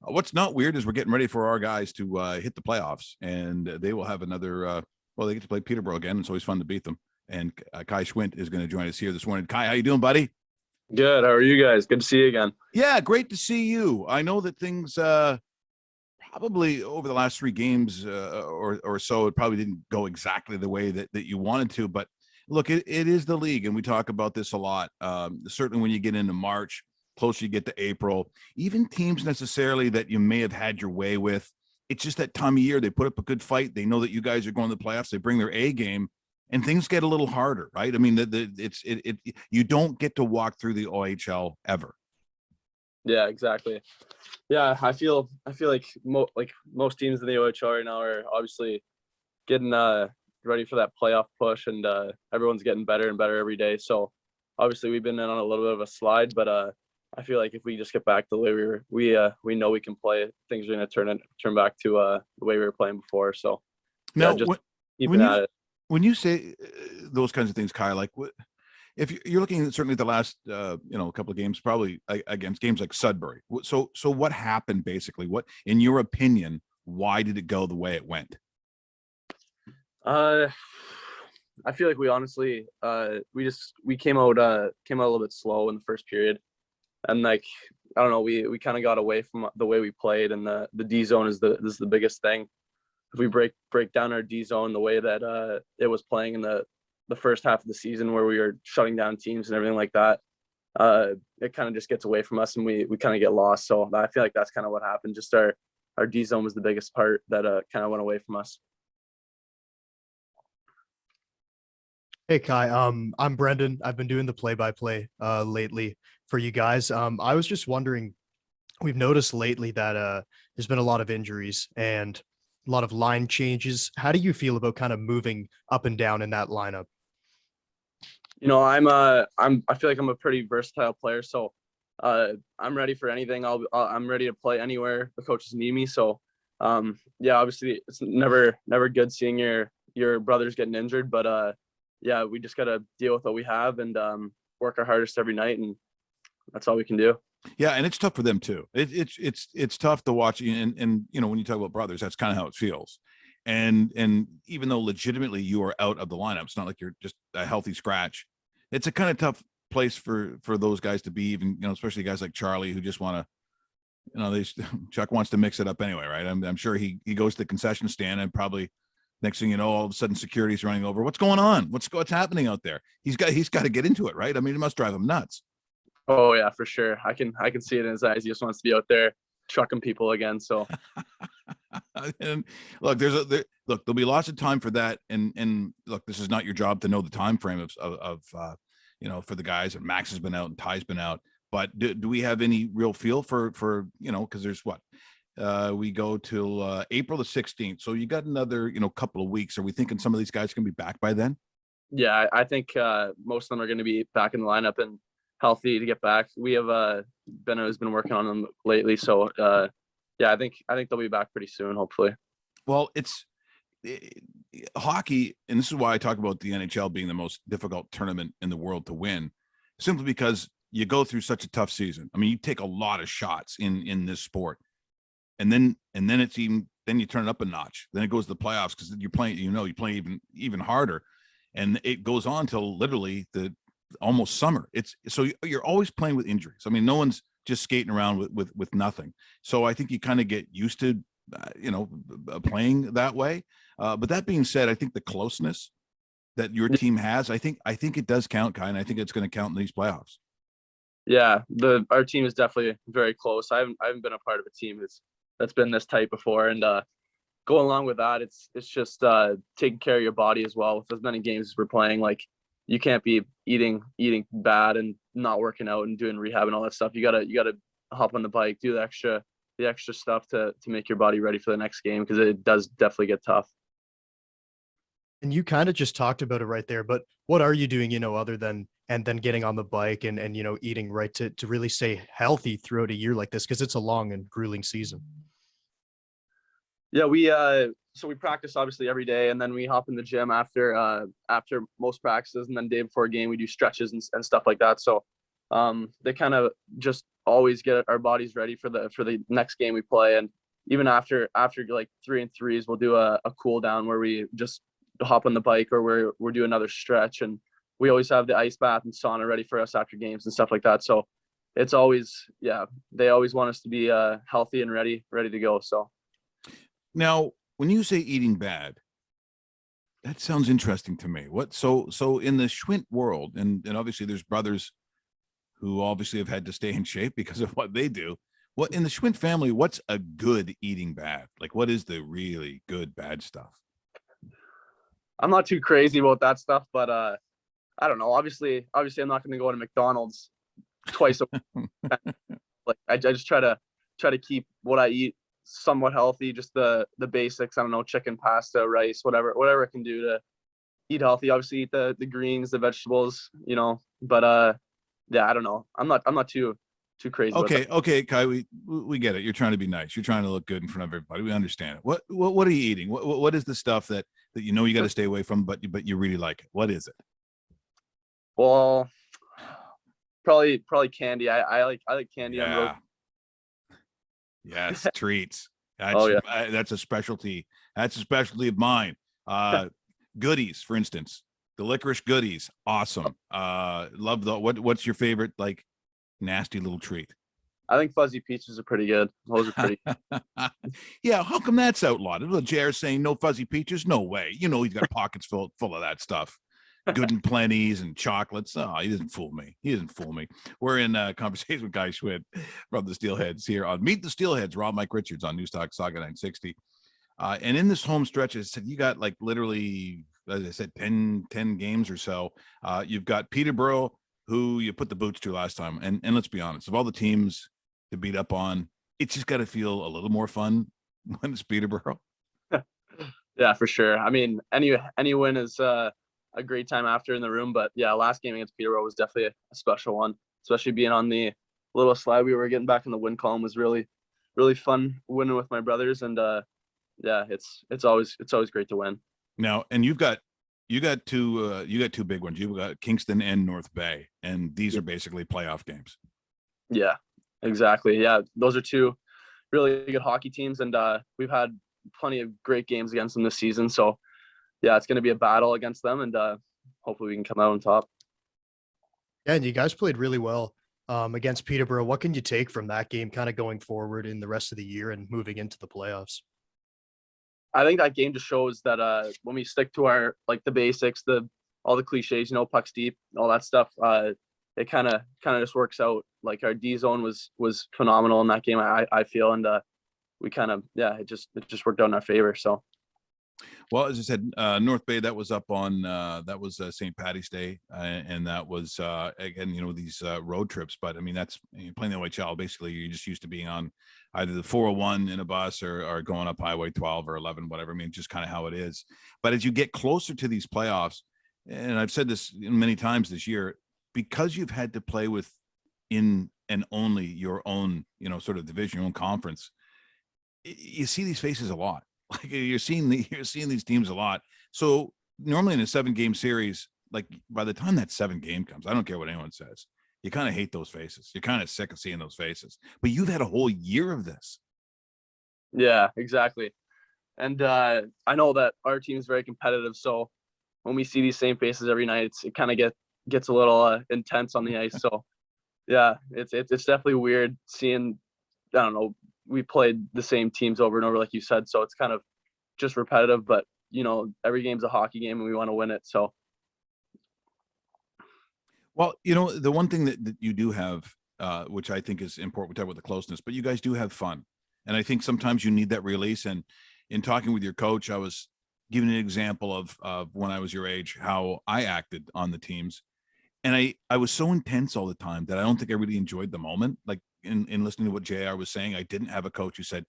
What's not weird is we're getting ready for our guys to hit the playoffs, and they will have another. Well, they get to play Peterborough again. It's always fun to beat them. And Kai Schwindt is going to join us here this morning. Kai, how you doing, buddy? Good. How are you guys? Good to see you again. Yeah, great to see you. I know that things probably over the last three games or so, it probably didn't go exactly the way that you wanted to. But look, it is the league, and we talk about this a lot. Certainly when you get into March, closer you get to April, even teams necessarily that you may have had your way with, it's just that time of year. They put up a good fight. They know that you guys are going to the playoffs. They bring their A game, and things get a little harder, right? I mean, you don't get to walk through the OHL ever. Yeah, exactly. Yeah, I feel like most teams in the OHL right now are obviously getting ready for that playoff push, and everyone's getting better and better every day. So obviously we've been in on a little bit of a slide, but I feel like if we just get back to the way we know we can play, things are going to turn back to the way we were playing before. So now, just keeping at it. When you say those kinds of things, Kai, like if you're looking at certainly the last couple of games, probably against games like Sudbury. So what happened basically? What, in your opinion, why did it go the way it went? I feel like we honestly we came out a little bit slow in the first period, and like I don't know, we kind of got away from the way we played, and the D zone is the biggest thing. If we break down our D zone the way that it was playing in the first half of the season, where we were shutting down teams and everything like that, it kind of just gets away from us, and we kind of get lost. So I feel like that's kind of what happened. Just our D zone was the biggest part that kind of went away from us. Hey Kai, I'm Brendan. I've been doing the play-by-play lately for you guys. I was just wondering, we've noticed lately that there's been a lot of injuries and a lot of line changes. How do you feel about kind of moving up and down in that lineup? You know, I feel like I'm a pretty versatile player, so I'm ready for anything. I'm ready to play anywhere the coaches need me. So yeah, obviously it's never good seeing your brothers getting injured, but yeah, we just got to deal with what we have and work our hardest every night, and that's all we can do. Yeah, and it's tough for them too. It's tough to watch, and you know, when you talk about brothers, that's kind of how it feels. And even though legitimately you are out of the lineup, it's not like you're just a healthy scratch. It's a kind of tough place for those guys to be, even, you know, especially guys like Charlie who just want to, you know, Chuck wants to mix it up anyway, right? I'm sure he goes to the concession stand, and probably next thing you know, all of a sudden security's running over. What's going on? What's happening out there? He's got to get into it, right? I mean, it must drive him nuts. Oh yeah, for sure. I can see it in his eyes. He just wants to be out there trucking people again. So and look, there'll be lots of time for that. And look, this is not your job to know the time frame of you know, for the guys. And Max has been out and Ty's been out. But do we have any real feel for you know, because there's what we go till April the 16th. So you got another, you know, couple of weeks. Are we thinking some of these guys can be back by then? Yeah, I think most of them are going to be back in the lineup and healthy to get back. We have Benno has been working on them lately, so yeah, I think they'll be back pretty soon, hopefully. Well, it's hockey, and this is why I talk about the NHL being the most difficult tournament in the world to win, simply because you go through such a tough season. I mean, you take a lot of shots in this sport, and then it's then you turn it up a notch. Then it goes to the playoffs because you're playing, you know, you play even harder, and it goes on till literally the almost summer. It's so you're always playing with injuries. I mean, no one's just skating around with nothing. So I think you kind of get used to you know, playing that way. But that being said, I think the closeness that your team has, I think it does count, Kai, and I think it's going to count in these playoffs. Yeah, our team is definitely very close. I haven't been a part of a team that's been this tight before, and going along with that, it's just taking care of your body as well. With as many games as we're playing, like, you can't be eating bad and not working out and doing rehab and all that stuff. You gotta hop on the bike, do the extra stuff to make your body ready for the next game, because it does definitely get tough. And you kind of just talked about it right there, but what are you doing, you know, other than getting on the bike and you know, eating right to really stay healthy throughout a year like this, because it's a long and grueling season? Yeah, we so we practice obviously every day, and then we hop in the gym after most practices, and then day before a game we do stretches and stuff like that. So they kind of just always get our bodies ready for the next game we play. And even after like 3-3s, we'll do a cool down where we just hop on the bike, or we're do another stretch, and we always have the ice bath and sauna ready for us after games and stuff like that. So it's always, they always want us to be healthy and ready to go. So now, when you say eating bad, that sounds interesting to me. What so in the Schwindt world, and obviously there's brothers who obviously have had to stay in shape because of what they do. What in the Schwindt family, what's a good eating bad? Like, what is the really good bad stuff? I'm not too crazy about that stuff, but I don't know. Obviously I'm not going to go to McDonald's twice a week. Like I just try to keep what I eat somewhat healthy, just the basics. I don't know, chicken, pasta, rice, whatever I can do to eat healthy. Obviously eat the greens, the vegetables, but I don't know. I'm not too crazy. Okay, Kai, we get it. You're trying to be nice. You're trying to look good in front of everybody. We understand it. What are you eating? What is the stuff that you know you got to stay away from, but you really like it? What is it? Well, probably candy. I like candy on road. Yes, treats. That's a specialty. That's a specialty of mine. Goodies, for instance, the licorice goodies, awesome. Love what's your favorite like nasty little treat? I think fuzzy peaches are pretty good. Those are pretty. Yeah, how come that's outlawed? Little JR saying no fuzzy peaches? No way. He's got pockets full of that stuff. Good and plenties and chocolates. Oh, he doesn't fool me. We're in conversation with Kai Schwindt from the Steelheads here on Meet the Steelheads. Rob Mike Richards on Newstalk Sauga 960. And in this home stretch, I said you got like literally, as I said, 10 games or so. You've got Peterborough, who you put the boots to last time. And let's be honest, of all the teams to beat up on, it's just got to feel a little more fun when it's Peterborough. Yeah, for sure. I mean, any win is a great time after in the room, but yeah, last game against Peterborough was definitely a special one, especially being on the little slide we were getting back in the win column was really fun winning with my brothers. And it's always great to win. Now, and you got two big ones. You've got Kingston and North Bay, and these are basically playoff games. Yeah, exactly. Yeah, those are two really good hockey teams, and we've had plenty of great games against them this season. So yeah, it's going to be a battle against them, and hopefully we can come out on top. Yeah, and you guys played really well against Peterborough. What can you take from that game kind of going forward in the rest of the year and moving into the playoffs? I think that game just shows that when we stick to our the basics, all the cliches, pucks deep, all that stuff, it kind of just works out. Like our D zone was phenomenal in that game, I feel, and we kind of it just worked out in our favor. So. Well, as I said, North Bay, that was up on St. Paddy's Day, and that was again, these road trips. But I mean, that's playing the OHL. Basically, you're just used to being on either the 401 in a bus or going up Highway 12 or 11, whatever. I mean, just kind of how it is. But as you get closer to these playoffs, and I've said this many times this year, because you've had to play with in and only your own, sort of division, your own conference, you see these faces a lot. Like you're seeing these teams a lot. So normally in a 7-game series, like by the time that 7th game comes, I don't care what anyone says, you kind of hate those faces. You're kind of sick of seeing those faces. But you've had a whole year of this. Yeah, exactly. And I know that our team is very competitive. So when we see these same faces every night, it kind of gets a little intense on the ice. So yeah, it's definitely weird seeing. I don't know. We played the same teams over and over, like you said. So it's kind of just repetitive, but every game's a hockey game and we want to win it. So. Well, the one thing that you do have, which I think is important, we talk about the closeness, but you guys do have fun. And I think sometimes you need that release. And in talking with your coach, I was giving an example of when I was your age, how I acted on the teams. And I was so intense all the time that I don't think I really enjoyed the moment. Like in listening to what JR was saying, I didn't have a coach who said,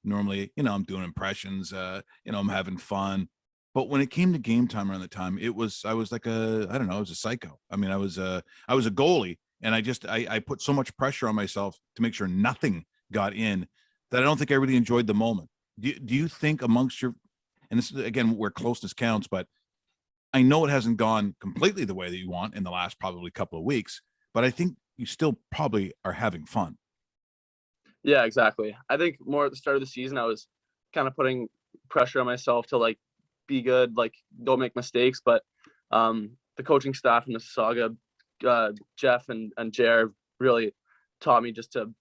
normally, I'm doing impressions, I'm having fun. But when it came to game time around the time, I was like I was a psycho. I mean, I was a goalie, and I put so much pressure on myself to make sure nothing got in that I don't think I really enjoyed the moment. Do you think amongst your, and this is again where closeness counts, but I know it hasn't gone completely the way that you want in the last probably couple of weeks, but I think you still probably are having fun. Yeah, exactly. I think more at the start of the season, I was kind of putting pressure on myself to like be good, like don't make mistakes. But the coaching staff in Mississauga, Jeff and Jared really taught me just to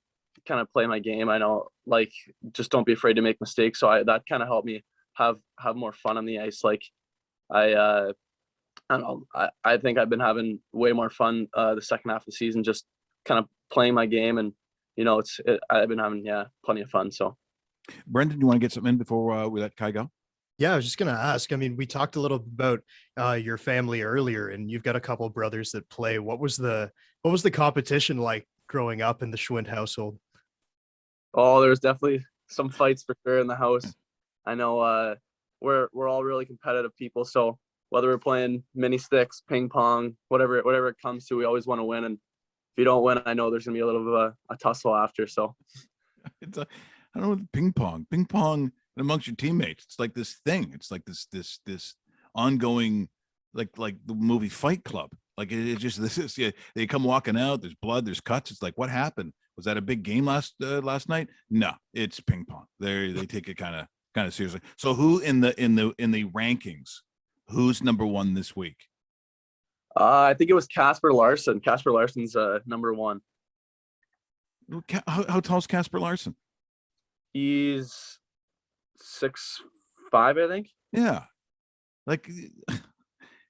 kind of play my game. I know, like, just don't be afraid to make mistakes. So that kind of helped me have more fun on the ice. Like I don't know. I think I've been having way more fun the second half of the season, just kind of playing my game, and I've been having plenty of fun. So, Brendan, you want to get something in before we let Kai go? Yeah, I was just gonna ask. I mean, we talked a little about your family earlier, and you've got a couple of brothers that play. What was the competition like growing up in the Schwindt household? oh, there's definitely some fights for sure in the house. I know we're all really competitive people, so whether we're playing mini sticks, ping pong, whatever it comes to, we always want to win. And if you don't win, I know there's gonna be a little bit of a tussle after. So I don't know, ping pong amongst your teammates. It's like this thing. It's like this ongoing, like the movie Fight Club. Like it just, this is, yeah, they come walking out, there's blood, there's cuts. It's like, what happened? Was that a big game last night? No, it's ping pong. They take it kind of seriously. So who in the rankings, who's number one this week? I think it was Casper Larson. Casper Larson's number one. How tall is Casper Larson? He's 6'5", I think. Yeah. Like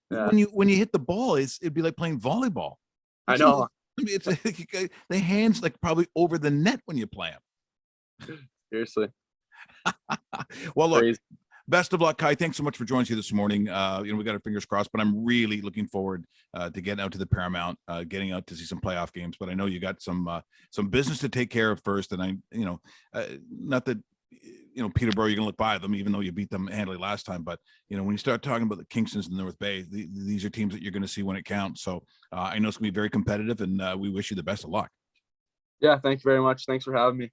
Yeah. when you hit the ball, it'd be like playing volleyball. I know. I mean, it's like, the hands like probably over the net when you play them. Seriously. Well, look, Crazy. best of luck, Kai. Thanks so much for joining us here this morning. We got our fingers crossed, but I'm really looking forward to getting out to the Paramount, getting out to see some playoff games. But I know you got some business to take care of first, and not that Peterborough, you're gonna look by them, even though you beat them handily last time. But when you start talking about the Kingstons and the North Bay, these are teams that you're going to see when it counts. So I know it's gonna be very competitive, and we wish you the best of luck. Yeah, thank you very much. Thanks for having me.